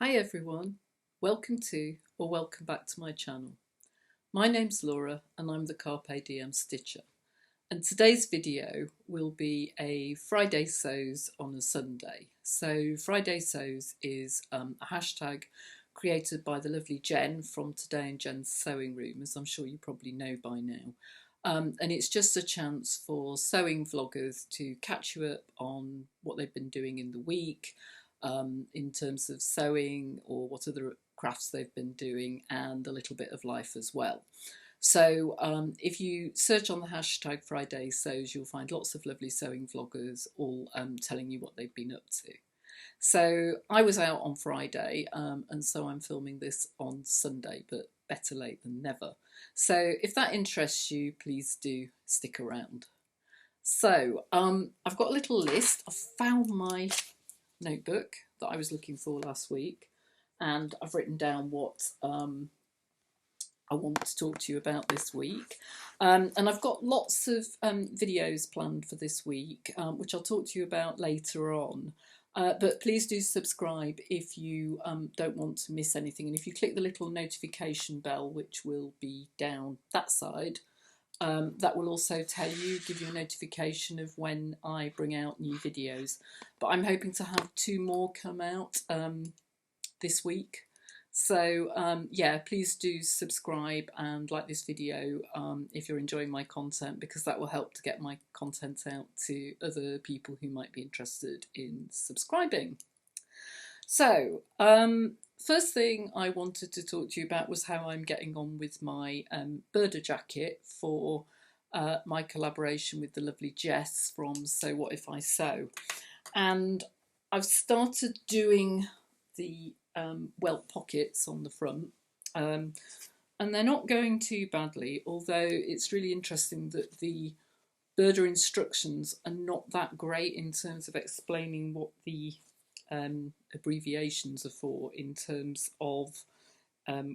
Hi everyone, welcome to or welcome back to my channel. My name's Laura and I'm the Carpe Diem Stitcher, and today's video will be a Friday Sews on a Sunday. So Friday Sews is a hashtag created by the lovely Jen from Today in Jen's Sewing Room, as I'm sure you probably know by now. And it's just a chance for sewing vloggers to catch you up on what they've been doing in the week, in terms of sewing or what other crafts they've been doing, and a little bit of life as well. So if you search on the hashtag Friday Sews, you'll find lots of lovely sewing vloggers all telling you what they've been up to. So I was out on Friday, and so I'm filming this on Sunday, but better late than never. So if that interests you, please do stick around. So I've got a little list. I found my notebook that I was looking for last week, and I've written down what I want to talk to you about this week, and I've got lots of videos planned for this week, which I'll talk to you about later on. But please do subscribe if you don't want to miss anything, and if you click the little notification bell, which will be down that side, that will also give you a notification of when I bring out new videos. But I'm hoping to have 2 more come out this week. So yeah, please do subscribe and like this video if you're enjoying my content, because that will help to get my content out to other people who might be interested in subscribing. So first thing I wanted to talk to you about was how I'm getting on with my Burda jacket for my collaboration with the lovely Jess from So What If I Sew. And I've started doing the welt pockets on the front, and they're not going too badly, although it's really interesting that the Burda instructions are not that great in terms of explaining what the abbreviations are for, in terms of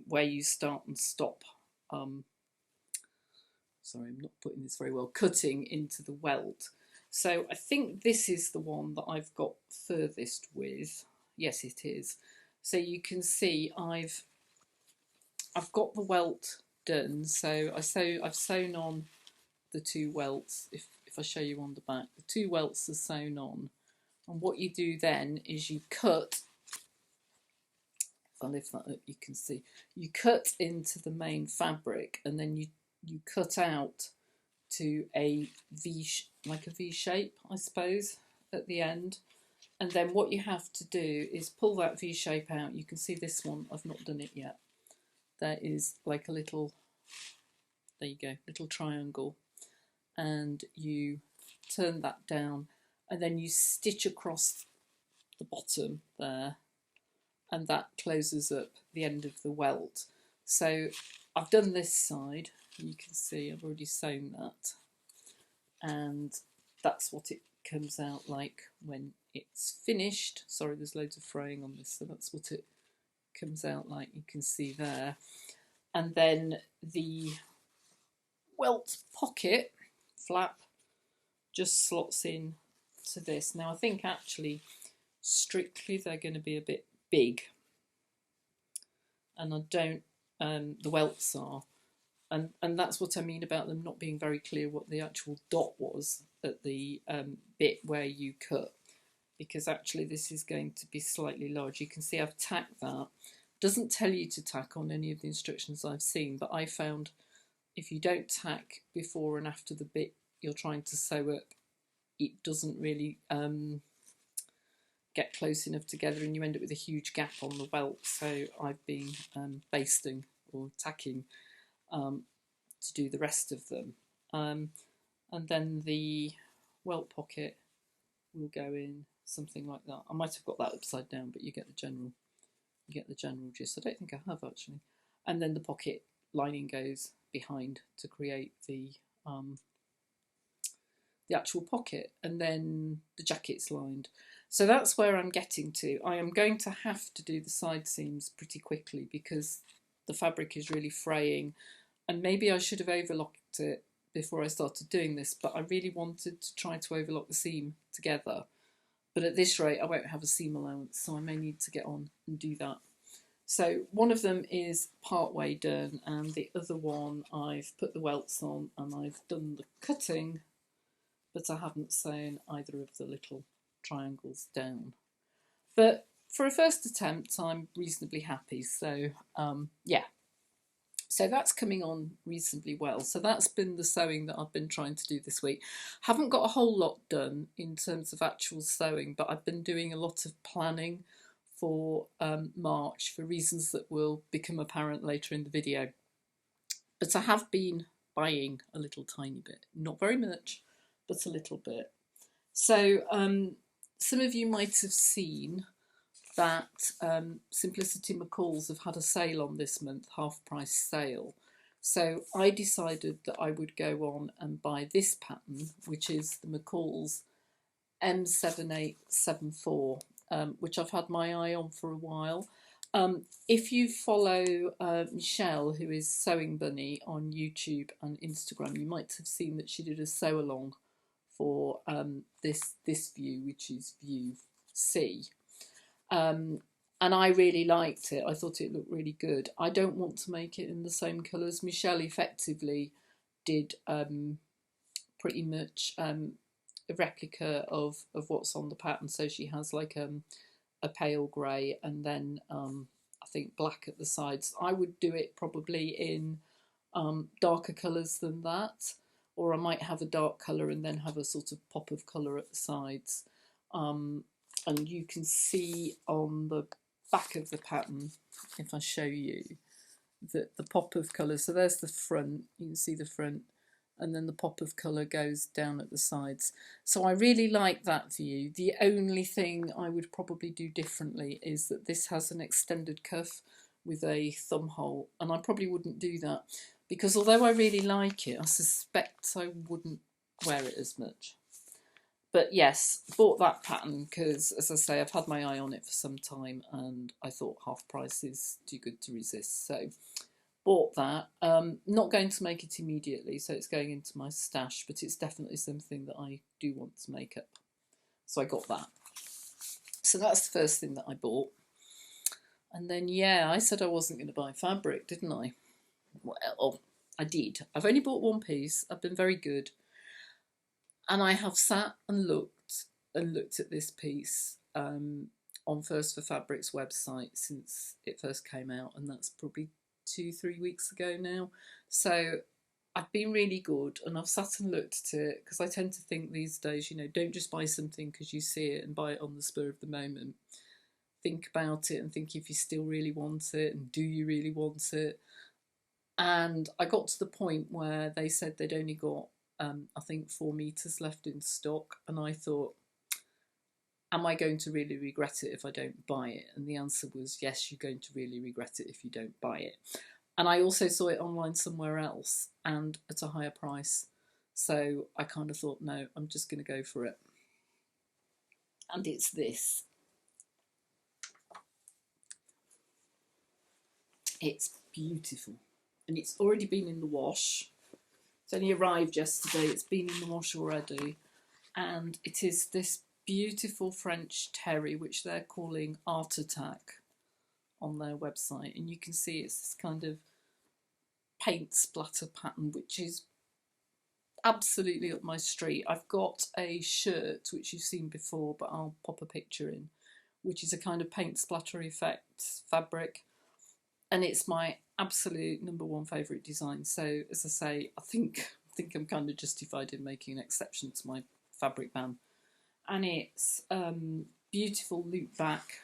where you start and stop. Sorry, I'm not putting this very well. Cutting into the welt. So I think this is the one that I've got furthest with. Yes, it is. So you can see I've got the welt done. So I've sewn on the 2 welts. If I show you on the back, the 2 welts are sewn on. And what you do then is you cut. If I lift that up, you can see you cut into the main fabric, and then you cut out to a like a V shape, I suppose, at the end. And then what you have to do is pull that V shape out. You can see this one, I've not done it yet. There is like a little, there you go, little triangle. And you turn that down, and then you stitch across the bottom there, and that closes up the end of the welt. So I've done this side, you can see I've already sewn that, and that's what it comes out like when it's finished. Sorry, there's loads of fraying on this, so that's what it comes out like, you can see there. And then the welt pocket flap just slots in to this. Now I think actually strictly they're going to be a bit big, and I don't, the welts are, and that's what I mean about them not being very clear what the actual dot was at the bit where you cut, because actually this is going to be slightly large. You can see I've tacked that. Doesn't tell you to tack on any of the instructions I've seen, but I found if you don't tack before and after the bit you're trying to sew up, it doesn't really get close enough together, and you end up with a huge gap on the welt. So I've been basting or tacking to do the rest of them, and then the welt pocket will go in something like that. I might have got that upside down, but you get the general gist. I don't think I have actually. And then the pocket lining goes behind to create the actual pocket, and then the jacket's lined. So that's where I'm getting to. I am going to have to do the side seams pretty quickly because the fabric is really fraying, and maybe I should have overlocked it before I started doing this, but I really wanted to try to overlock the seam together. but at this rate I won't have a seam allowance, so I may need to get on and do that. So one of them is part way done, and the other one I've put the welts on and I've done the cutting, but I haven't sewn either of the little triangles down. But for a first attempt I'm reasonably happy, so yeah. So that's coming on reasonably well. So that's been the sewing that I've been trying to do this week. Haven't got a whole lot done in terms of actual sewing, but I've been doing a lot of planning for March for reasons that will become apparent later in the video. But I have been buying a little tiny bit, not very much, but a little bit. So some of you might have seen that Simplicity McCall's have had a sale on this month, half price sale. So I decided that I would go on and buy this pattern, which is the McCall's M7874, which I've had my eye on for a while. If you follow Michelle, who is Sewing Bunny on YouTube and Instagram, you might have seen that she did a sew along for this view, which is view C. And I really liked it. I thought it looked really good. I don't want to make it in the same colours. Michelle effectively did pretty much a replica of what's on the pattern. So she has like a pale grey and then I think black at the sides. I would do it probably in darker colours than that, or I might have a dark colour and then have a sort of pop of colour at the sides. And you can see on the back of the pattern, if I show you, that the pop of colour, so there's the front, you can see the front, and then the pop of colour goes down at the sides. So I really like that view. The only thing I would probably do differently is that this has an extended cuff with a thumb hole, and I probably wouldn't do that, because although I really like it, I suspect I wouldn't wear it as much. But yes, bought that pattern because, as I say, I've had my eye on it for some time and I thought half price is too good to resist. So bought that. Not going to make it immediately, so it's going into my stash, but it's definitely something that I do want to make up. So I got that. So that's the first thing that I bought. And then, yeah, I said I wasn't going to buy fabric, didn't I? Well, I did. I've only bought one piece. I've been very good. And I have sat and looked at this piece on First for Fabric's website since it first came out, and that's probably 2-3 weeks ago now. So I've been really good, and I've sat and looked at it, because I tend to think these days, you know, don't just buy something because you see it and buy it on the spur of the moment. Think about it and think if you still really want it, and do you really want it? And I got to the point where they said they'd only got I think 4 meters left in stock, and I thought, am I going to really regret it if I don't buy it? And the answer was yes, you're going to really regret it if you don't buy it. And I also saw it online somewhere else and at a higher price, so I kind of thought, no, I'm just going to go for it. And it's this. It's beautiful, and it's already been in the wash. It's only arrived yesterday. It's been in the wash already, and it is this beautiful French terry, which they're calling Art Attack on their website, and you can see it's this kind of paint splatter pattern, which is absolutely up my street. I've got a shirt which you've seen before, but I'll pop a picture in, which is a kind of paint splatter effect fabric, and it's my absolute #1 favourite design. So as I say, I think I'm kind of justified in making an exception to my fabric ban. And it's beautiful loop back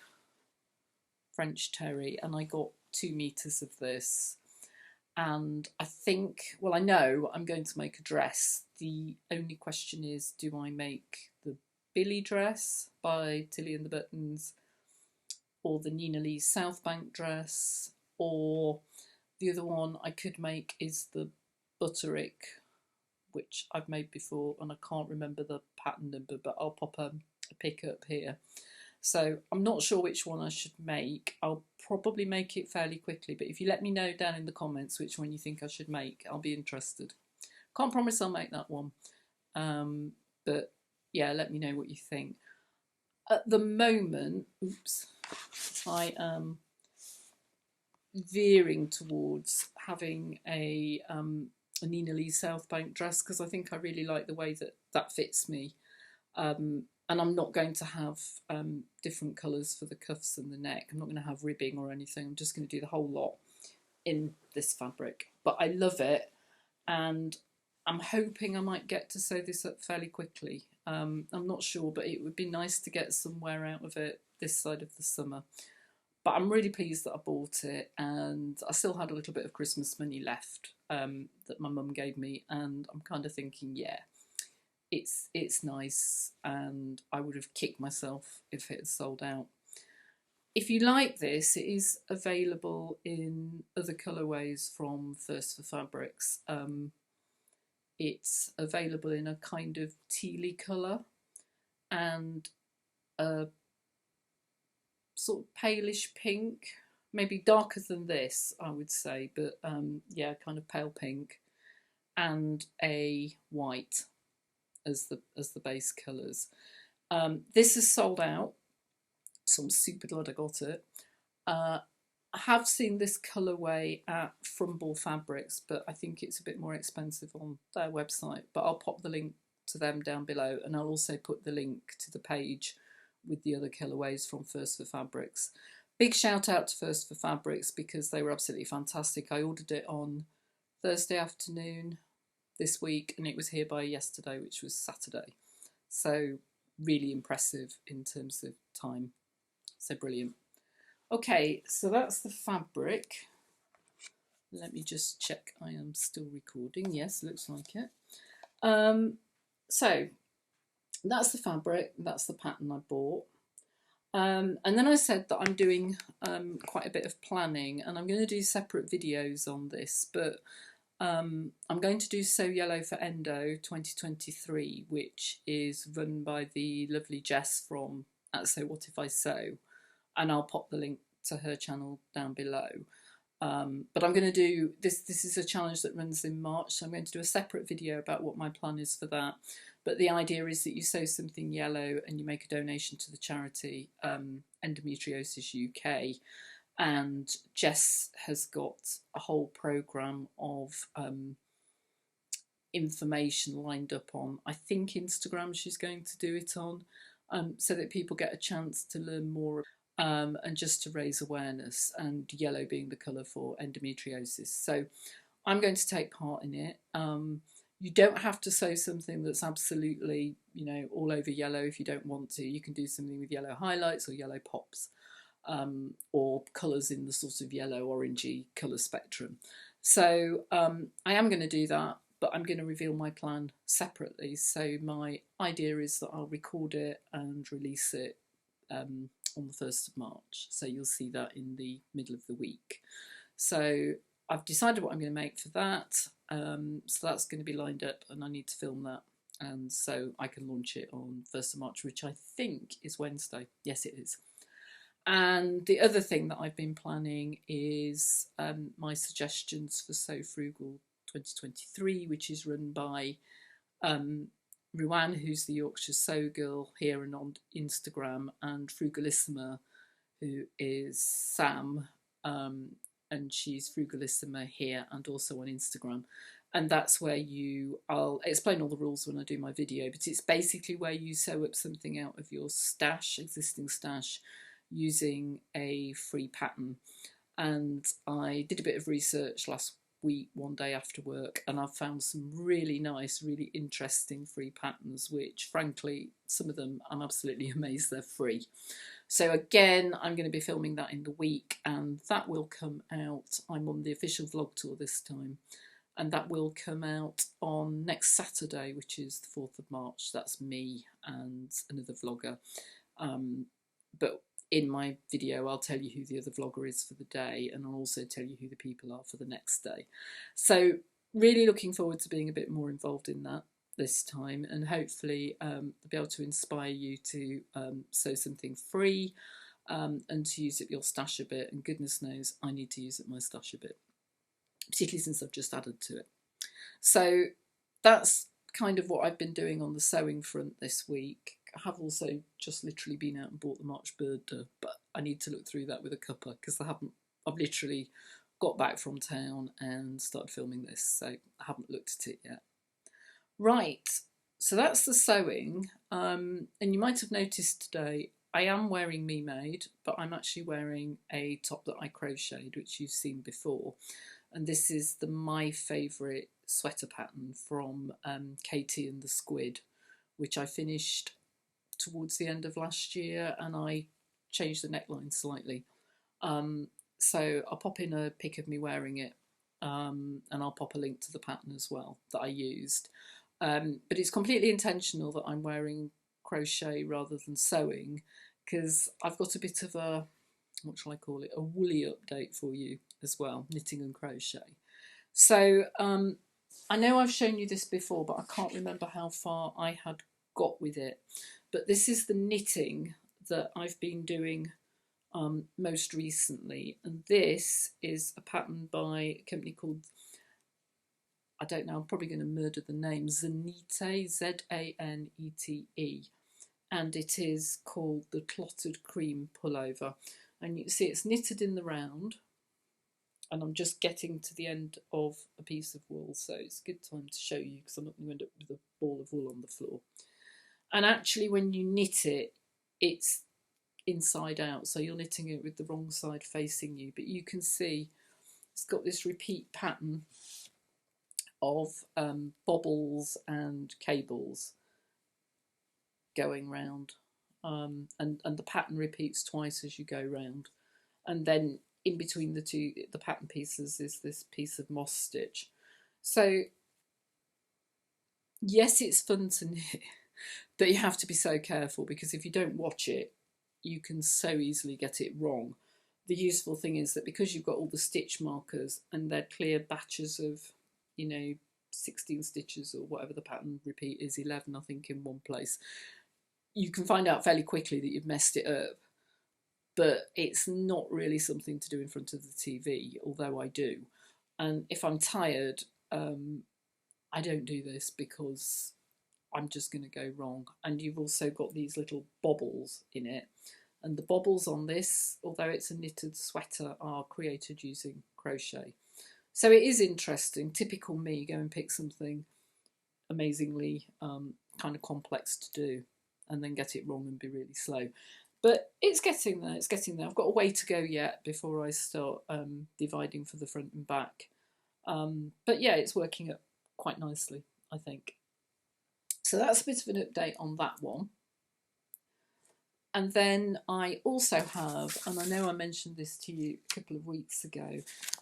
French terry, and I got 2 meters of this. And I think, well, I know I'm going to make a dress. The only question is, do I make the Billy dress by Tilly and the Buttons, or the Nina Lee Southbank dress, or the other one I could make is the Butterick, which I've made before, and I can't remember the pattern number, but I'll pop a pic up here. So I'm not sure which one I should make. I'll probably make it fairly quickly, but if you let me know down in the comments which one you think I should make, I'll be interested. Can't promise I'll make that one, but yeah, let me know what you think. at the moment, oops, I am veering towards having a Nina Lee Southbank dress, because I think I really like the way that that fits me. And I'm not going to have different colours for the cuffs and the neck. I'm not going to have ribbing or anything. I'm just going to do the whole lot in this fabric. But I love it, and I'm hoping I might get to sew this up fairly quickly. I'm not sure, but it would be nice to get some wear out of it this side of the summer. But I'm really pleased that I bought it, and I still had a little bit of Christmas money left that my mum gave me, and I'm kind of thinking, yeah, it's nice, and I would have kicked myself if it had sold out. If you like this, it is available in other colourways from First for Fabrics. It's available in a kind of tealy colour and a sort of palish pink, maybe darker than this, I would say, but yeah, kind of pale pink, and a white as the base colours. This is sold out, so I'm super glad I got it. I have seen this colourway at Frumble Fabrics, but I think it's a bit more expensive on their website. But I'll pop the link to them down below, and I'll also put the link to the page with the other colourways from First for Fabrics. Big shout out to First for Fabrics, because they were absolutely fantastic. I ordered it on Thursday afternoon this week, and it was here by yesterday, which was Saturday. So really impressive in terms of time. So brilliant. Okay, so that's the fabric. Let me just check I am still recording. Yes, looks like it. So that's the fabric, that's the pattern I bought. And then I said that I'm doing quite a bit of planning, and I'm going to do separate videos on this, but I'm going to do Sew Yellow for Endo 2023, which is run by the lovely Jess from So What If I Sew, and I'll pop the link to her channel down below. But I'm going to do this. This is a challenge that runs in March, so I'm going to do a separate video about what my plan is for that. But the idea is that you sew something yellow and you make a donation to the charity Endometriosis UK. And Jess has got a whole programme of information lined up on, I think, Instagram she's going to do it on, so that people get a chance to learn more, and just to raise awareness, and yellow being the colour for endometriosis. So I'm going to take part in it. You don't have to sew something that's absolutely, you know, all over yellow if you don't want to. You can do something with yellow highlights or yellow pops, or colours in the sort of yellow orangey colour spectrum. So I am going to do that, but I'm going to reveal my plan separately. So my idea is that I'll record it and release it on the 1st of March. So you'll see that in the middle of the week. So I've decided what I'm going to make for that. So that's going to be lined up, and I need to film that. And so I can launch it on 1st of March, which I think is Wednesday. Yes, it is. And the other thing that I've been planning is my suggestions for Sew Frugal 2023, which is run by Ruan, who's the Yorkshire Sew Girl here and on Instagram, and Frugalissima, who is Sam, and she's Frugalissima here and also on Instagram. And that's where I'll explain all the rules when I do my video, but it's basically where you sew up something out of your stash, existing stash, using a free pattern. And I did a bit of research last week, one day after work, and I've found some really nice, really interesting free patterns, which frankly, some of them I'm absolutely amazed they're free. So again, I'm going to be filming that in the week, and that will come out. I'm on the official vlog tour this time, and that will come out on next Saturday, which is the 4th of March. That's me and another vlogger. But in my video, I'll tell you who the other vlogger is for the day, and I'll also tell you who the people are for the next day. So really looking forward to being a bit more involved in that this time, and hopefully be able to inspire you to sew something free, and to use up your stash a bit. And goodness knows I need to use up my stash a bit, particularly since I've just added to it. So that's kind of what I've been doing on the sewing front this week. I have also just literally been out and bought the March Burda, but I need to look through that with a cuppa because I've literally got back from town and started filming this, so I haven't looked at it yet. Right, so that's the sewing, and you might have noticed today I am wearing Me Made, but I'm actually wearing a top that I crocheted, which you've seen before, and this is my favourite sweater pattern from Katie and the Squid, which I finished towards the end of last year, and I changed the neckline slightly. So I'll pop in a pic of me wearing it, and I'll pop a link to the pattern as well that I used. But it's completely intentional that I'm wearing crochet rather than sewing, because I've got a bit of a, what shall I call it, a woolly update for you as well, knitting and crochet. So I know I've shown you this before, but I can't remember how far I had got with it. But this is the knitting that I've been doing most recently, and this is a pattern by a company called, I don't know, I'm probably going to murder the name, Zanete, Z-A-N-E-T-E, and it is called the Clotted Cream Pullover, and you can see it's knitted in the round, and I'm just getting to the end of a piece of wool, so it's a good time to show you because I'm not going to end up with a ball of wool on the floor. And actually when you knit it, it's inside out, so you're knitting it with the wrong side facing you, but you can see it's got this repeat pattern of bobbles and cables going round, and the pattern repeats twice as you go round, and then in between the pattern pieces is this piece of moss stitch. So yes, it's fun to knit, but you have to be so careful because if you don't watch it, you can so easily get it wrong. The useful thing is that because you've got all the stitch markers and they're clear batches of, 16 stitches or whatever the pattern repeat is, 11 I think in one place, you can find out fairly quickly that you've messed it up. But it's not really something to do in front of the TV, although I do. And if I'm tired, I don't do this because I'm just going to go wrong. And you've also got these little bobbles in it. And the bobbles on this, although it's a knitted sweater, are created using crochet. So it is interesting. Typical me, go and pick something amazingly kind of complex to do and then get it wrong and be really slow. But it's getting there, it's getting there. I've got a way to go yet before I start dividing for the front and back. But yeah, it's working up quite nicely, I think. So that's a bit of an update on that one. And then I also have, and I know I mentioned this to you a couple of weeks ago,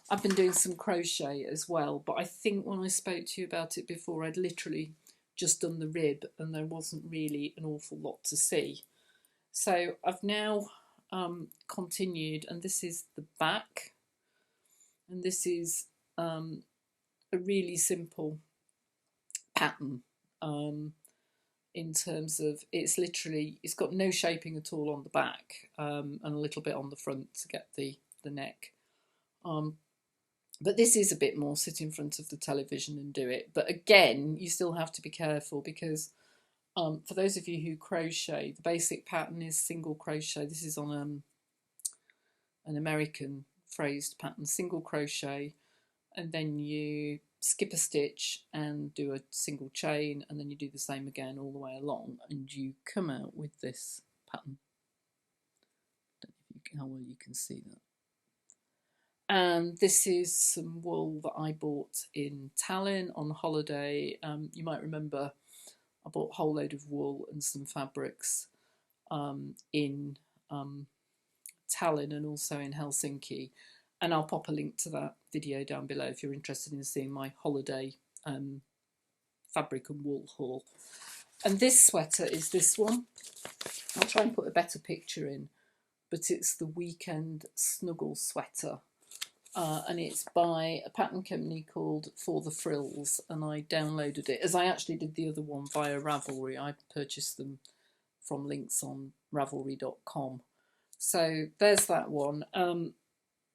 I've been doing some crochet as well, but I think when I spoke to you about it before, I'd literally just done the rib and there wasn't really an awful lot to see. So I've now continued, and this is the back, and this is a really simple pattern. In terms of it's got no shaping at all on the back, and a little bit on the front to get the neck. But this is a bit more sit in front of the television and do it. But again, you still have to be careful because for those of you who crochet, the basic pattern is single crochet. This is on an American phrased pattern, single crochet, and then you skip a stitch and do a single chain, and then you do the same again all the way along, and you come out with this pattern. Don't know how well you can see that. And this is some wool that I bought in Tallinn on holiday. You might remember I bought a whole load of wool and some fabrics in Tallinn and also in Helsinki. And I'll pop a link to that video down below if you're interested in seeing my holiday fabric and wool haul. And this sweater is this one. I'll try and put a better picture in, but it's the Weekend Snuggle Sweater. And it's by a pattern company called For the Frills, and I downloaded it, as I actually did the other one via Ravelry. I purchased them from links on Ravelry.com. So there's that one.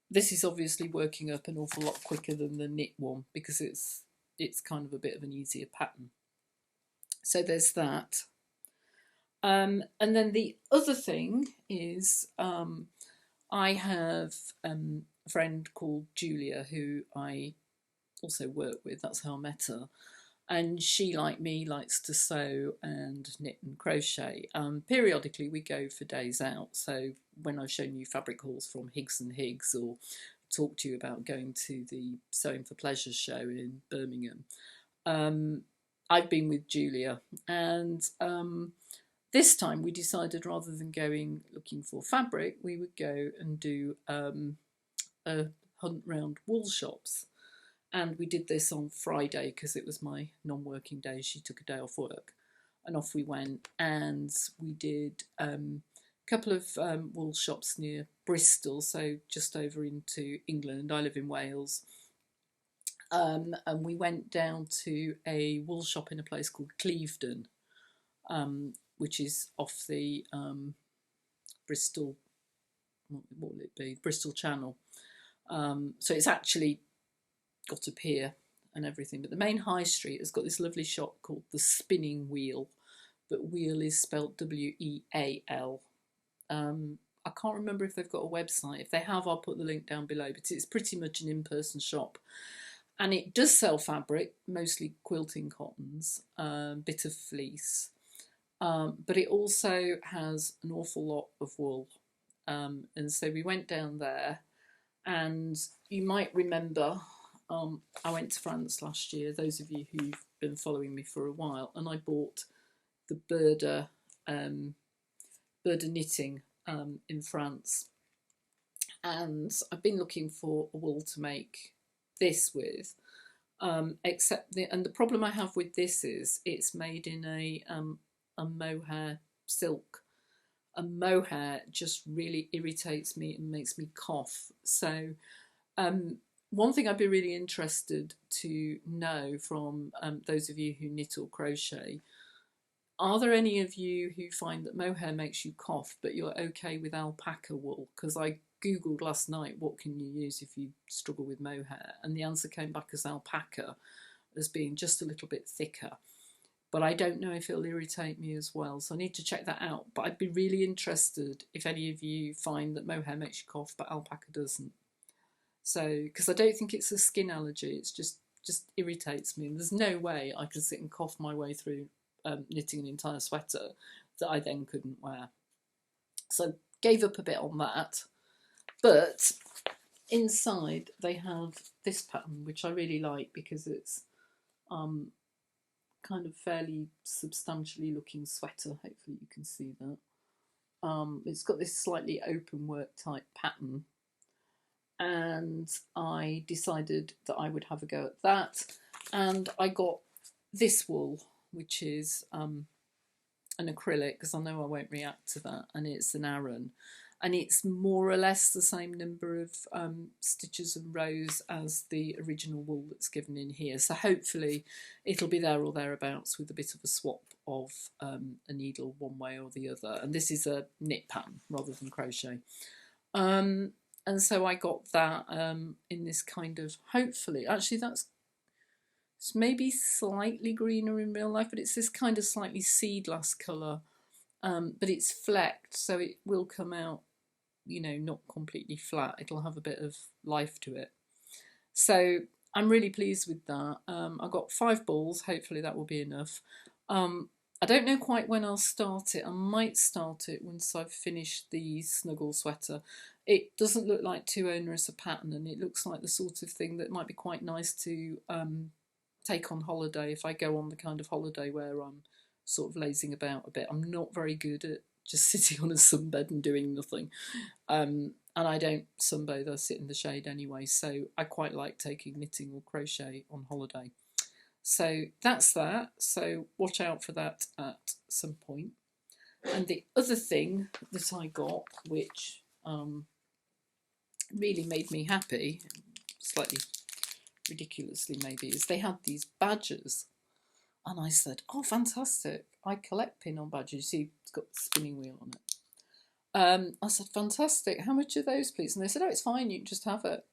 This is obviously working up an awful lot quicker than the knit one because it's kind of a bit of an easier pattern. So there's that. And then the other thing is I have a friend called Julia who I also work with. That's how I met her. And she, like me, likes to sew and knit and crochet. Periodically we go for days out. So when I've shown you fabric hauls from Higgs and Higgs, or talked to you about going to the Sewing for Pleasure show in Birmingham, I've been with Julia. And this time we decided, rather than going looking for fabric, we would go and do a hunt round wool shops. And we did this on Friday because it was my non-working day. She took a day off work, and off we went. And we did a couple of wool shops near Bristol, so just over into England. I live in Wales. And we went down to a wool shop in a place called Clevedon, which is off the Bristol, what will it be? Bristol Channel. So it's actually got a pier and everything, but the main high street has got this lovely shop called the Spinning Wheel, but wheel is spelled W-E-A-L. I can't remember if they've got a website. If they have, I'll put the link down below, but it's pretty much an in-person shop. And it does sell fabric, mostly quilting cottons, bit of fleece, but it also has an awful lot of wool. And so we went down there, and you might remember I went to France last year, those of you who've been following me for a while, and I bought the Burda knitting in France. And I've been looking for a wool to make this with, except the problem I have with this is it's made in a mohair silk. And mohair just really irritates me and makes me cough. So one thing I'd be really interested to know from those of you who knit or crochet, are there any of you who find that mohair makes you cough but you're okay with alpaca wool? Because I googled last night, what can you use if you struggle with mohair, and the answer came back as alpaca, as being just a little bit thicker. But I don't know if it'll irritate me as well, so I need to check that out. But I'd be really interested if any of you find that mohair makes you cough but alpaca doesn't. So, because I don't think it's a skin allergy, it's just irritates me, and there's no way I could sit and cough my way through knitting an entire sweater that I then couldn't wear. So gave up a bit on that. But inside they have this pattern, which I really like because it's kind of fairly substantially looking sweater. Hopefully you can see that. It's got this slightly open work type pattern, and I decided that I would have a go at that. And I got this wool, which is an acrylic, because I know I won't react to that, and it's an Aran, and it's more or less the same number of stitches and rows as the original wool that's given in here. So hopefully it'll be there or thereabouts, with a bit of a swap of a needle one way or the other. And this is a knit pattern rather than crochet. And so I got that in this kind of, hopefully, actually it's maybe slightly greener in real life, but it's this kind of slightly sea glass colour, but it's flecked, so it will come out, you know, not completely flat. It'll have a bit of life to it. So I'm really pleased with that. I got 5 balls, hopefully that will be enough. I don't know quite when I'll start it. I might start it once I've finished the snuggle sweater. It doesn't look like too onerous a pattern, and it looks like the sort of thing that might be quite nice to take on holiday if I go on the kind of holiday where I'm sort of lazing about a bit. I'm not very good at just sitting on a sunbed and doing nothing, and I don't sunbathe, I sit in the shade anyway, so I quite like taking knitting or crochet on holiday. So that's that, so watch out for that at some point. And the other thing that I got, which really made me happy, slightly ridiculously maybe, is they had these badges, and I said, oh fantastic, I collect pin-on badges. You see it's got the spinning wheel on it. I said, fantastic, how much are those please? And they said, oh, it's fine, you can just have it.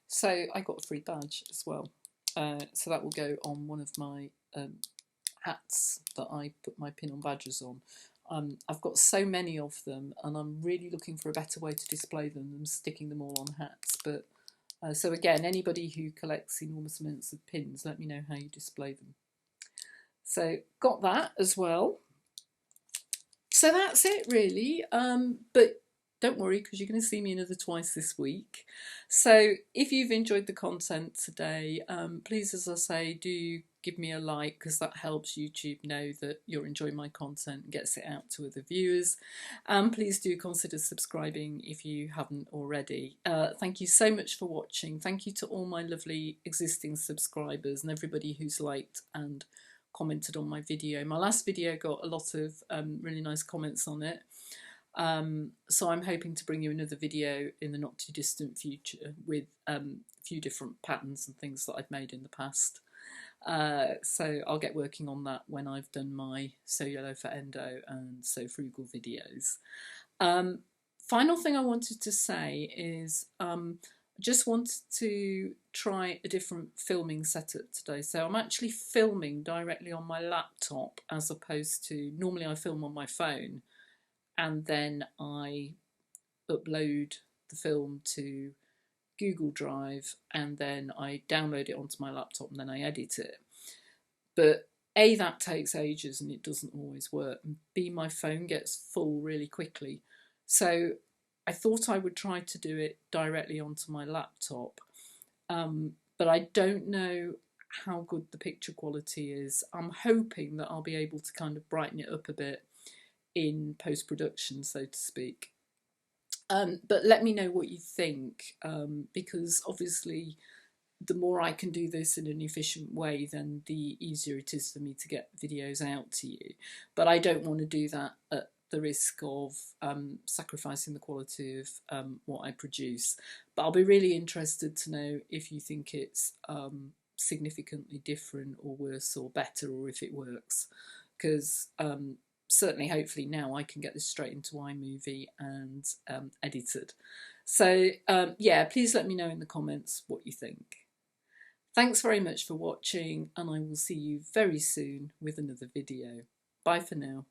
So I got a free badge as well, so that will go on one of my hats that I put my pin-on badges on. I've got so many of them, and I'm really looking for a better way to display them than sticking them all on hats. But so again, anybody who collects enormous amounts of pins, let me know how you display them. So got that as well. So that's it really. But don't worry, because you're going to see me another twice this week. So if you've enjoyed the content today, please, as I say, do give me a like, because that helps YouTube know that you're enjoying my content and gets it out to other viewers. Please do consider subscribing if you haven't already. Thank you so much for watching. Thank you to all my lovely existing subscribers and everybody who's liked and commented on my video. My last video got a lot of really nice comments on it. So I'm hoping to bring you another video in the not too distant future with a few different patterns and things that I've made in the past. So I'll get working on that when I've done my So Yellow for Endo and So Frugal videos. Final thing I wanted to say is I just wanted to try a different filming setup today. So I'm actually filming directly on my laptop, as opposed to normally I film on my phone and then I upload the film to Google Drive and then I download it onto my laptop and then I edit it. But A, that takes ages and it doesn't always work, and B, my phone gets full really quickly. So I thought I would try to do it directly onto my laptop, but I don't know how good the picture quality is. I'm hoping that I'll be able to kind of brighten it up a bit in post-production, so to speak. But let me know what you think, because obviously the more I can do this in an efficient way, then the easier it is for me to get videos out to you. But I don't want to do that at the risk of sacrificing the quality of what I produce. But I'll be really interested to know if you think it's significantly different or worse or better, or if it works, because certainly hopefully now I can get this straight into iMovie and edited. So yeah, please let me know in the comments what you think. Thanks very much for watching, and I will see you very soon with another video. Bye for now.